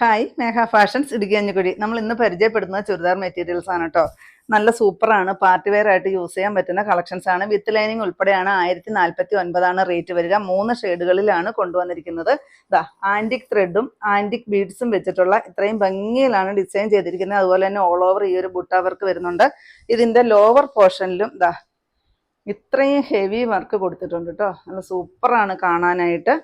Hi മേഘ fashions Idukki അഞ്ഞുകുഴി. നമ്മൾ ഇന്ന് പരിചയപ്പെടുന്ന churidar materials ആണ് കേട്ടോ. നല്ല സൂപ്പറാണ്, പാർട്ടി വെയർ ആയിട്ട് യൂസ് ചെയ്യാൻ പറ്റുന്ന കളക്ഷൻസ് ആണ്. വിത്ത് ലൈനിങ് ഉൾപ്പെടെയാണ്. 1049 റേറ്റ് വരിക. 3 ഷെയ്ഡുകളിലാണ് കൊണ്ടുവന്നിരിക്കുന്നത്. ഇതാ ആന്റിക് ത്രെഡും ആന്റിക് ബീഡ്സും വെച്ചിട്ടുള്ള ഇത്രയും ഭംഗിയിലാണ് ഡിസൈൻ ചെയ്തിരിക്കുന്നത്. അതുപോലെ തന്നെ ഓൾ ഓവർ ഈ ഒരു ബുട്ട വർക്ക് വരുന്നുണ്ട്. ഇതിന്റെ ലോവർ പോർഷനിലും ഇതാ ഇത്രയും ഹെവി വർക്ക് കൊടുത്തിട്ടുണ്ട് കേട്ടോ. നല്ല സൂപ്പറാണ് കാണാനായിട്ട്.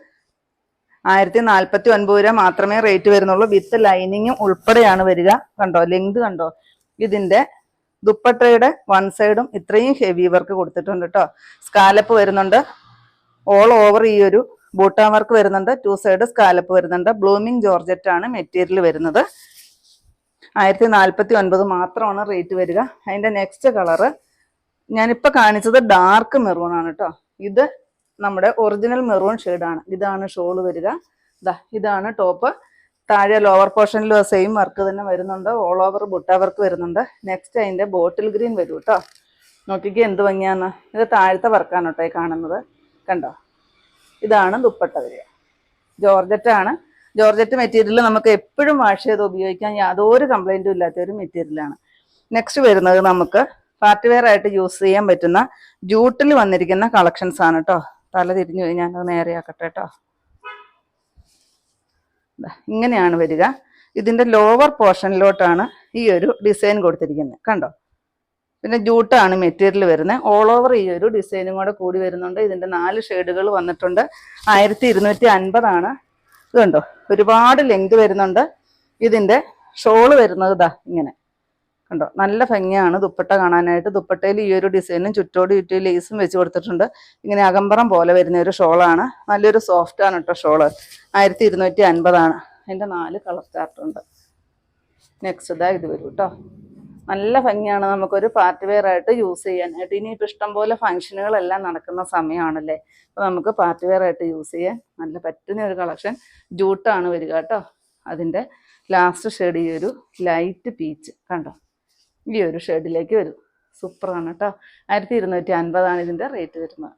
1049 മാത്രമേ റേറ്റ് വരുന്നുള്ളൂ. വിത്ത് ലൈനിങ്ങും ഉൾപ്പെടെയാണ് വരിക. കണ്ടോ, ലെങ്ത് കണ്ടോ. ഇതിന്റെ ദുപ്പട്ടയുടെ വൺ സൈഡും ഇത്രയും ഹെവി വർക്ക് കൊടുത്തിട്ടുണ്ട് കേട്ടോ. സ്കാലപ്പ് വരുന്നുണ്ട്. ഓൾ ഓവർ ഈ ഒരു ബൂട്ട വർക്ക് വരുന്നുണ്ട്. 2 സൈഡ് സ്കാലപ്പ് വരുന്നുണ്ട്. ബ്ലൂമിങ് ജോർജറ്റ് ആണ് മെറ്റീരിയൽ വരുന്നത്. 1049 മാത്രമാണ് റേറ്റ് വരിക. അതിന്റെ നെക്സ്റ്റ് കളറ് ഞാനിപ്പോൾ കാണിച്ചത് ഡാർക്ക് മെറൂൺ ആണ് കേട്ടോ. ഇത് നമ്മുടെ ഒറിജിനൽ മെറൂൺ ഷെയ്ഡാണ്. ഇതാണ് ഷോള് വരിക. ഇതാണ് ടോപ്പ്. താഴെ ലോവർ പോർഷനിലും സെയിം വർക്ക് തന്നെ വരുന്നുണ്ട്. ഓൾ ഓവർ ബുട്ട വർക്ക് വരുന്നുണ്ട്. നെക്സ്റ്റ് അതിൻ്റെ ബോട്ടിൽ ഗ്രീൻ വരും കേട്ടോ. നോക്കിക്കേ എന്ത് ഭംഗിയാന്ന്. ഇത് താഴത്തെ വർക്കാണ് കേട്ടോ ഈ കാണുന്നത്. കണ്ടോ, ഇതാണ് ദുപ്പട്ട വരിക. ജോർജറ്റാണ്. ജോർജറ്റ് മെറ്റീരിയൽ നമുക്ക് എപ്പോഴും വാഷ് ചെയ്ത് ഉപയോഗിക്കാൻ യാതൊരു കംപ്ലൈൻറ്റും ഇല്ലാത്ത ഒരു മെറ്റീരിയലാണ്. നെക്സ്റ്റ് വരുന്നത് നമുക്ക് പാർട്ടി വെയർ ആയിട്ട് യൂസ് ചെയ്യാൻ പറ്റുന്ന ജൂട്ടിൽ വന്നിരിക്കുന്ന കളക്ഷൻസ് ആണ് കേട്ടോ. തല തിരിഞ്ഞു പോയി, ഞാനത് നേരെയാക്കട്ടെ കേട്ടോ. ഇങ്ങനെയാണ് വരിക. ഇതിന്റെ ലോവർ പോർഷനിലോട്ടാണ് ഈ ഒരു ഡിസൈൻ കൊടുത്തിരിക്കുന്നത്. കണ്ടോ, പിന്നെ ജൂട്ടാണ് മെറ്റീരിയൽ വരുന്നത്. ഓൾ ഓവർ ഈ ഒരു ഡിസൈനും കൂടെ കൂടി വരുന്നുണ്ട്. ഇതിന്റെ 4 ഷെയ്ഡുകൾ വന്നിട്ടുണ്ട്. 1250 ഇത് കണ്ടോ, ഒരുപാട് ലെങ്ത് വരുന്നുണ്ട്. ഇതിന്റെ ഷോള് വരുന്നത് ഇങ്ങനെ കണ്ടോ, നല്ല ഭംഗിയാണ് ദുപ്പട്ട കാണാനായിട്ട്. ദുപ്പട്ടയിൽ ഈ ഒരു ഡിസൈനും ചുറ്റോട് ചുറ്റും ലേസും വെച്ച് കൊടുത്തിട്ടുണ്ട്. ഇങ്ങനെ അകമ്പറം പോലെ വരുന്ന ഒരു ഷോളാണ്. നല്ലൊരു സോഫ്റ്റ് ആണ് കേട്ടോ ഷോള്. 1250. അതിൻ്റെ 4 കളർ ചാർട്ടുണ്ട്. നെക്സ്റ്റ് ഇത് വരും കേട്ടോ. നല്ല ഭംഗിയാണ്, നമുക്കൊരു പാർട്ടി വെയർ ആയിട്ട് യൂസ് ചെയ്യാനായിട്ട്. ഇനിയിപ്പോൾ ഇഷ്ടംപോലെ ഫംഗ്ഷനുകളെല്ലാം നടക്കുന്ന സമയമാണല്ലേ. അപ്പോൾ നമുക്ക് പാർട്ടി വെയർ ആയിട്ട് യൂസ് ചെയ്യാൻ നല്ല പറ്റുന്ന ഒരു കളക്ഷൻ ജൂട്ടാണ് വരിക കേട്ടോ. അതിൻ്റെ ലാസ്റ്റ് ഷെയ്ഡ് ഈ ഒരു ലൈറ്റ് പീച്ച് കണ്ടോ, ഈ ഒരു ഷെയ്ഡിലേക്ക് വരും. സൂപ്പറാണ് കേട്ടോ. 1250 ഇതിൻ്റെ റേറ്റ് വരുന്നത്.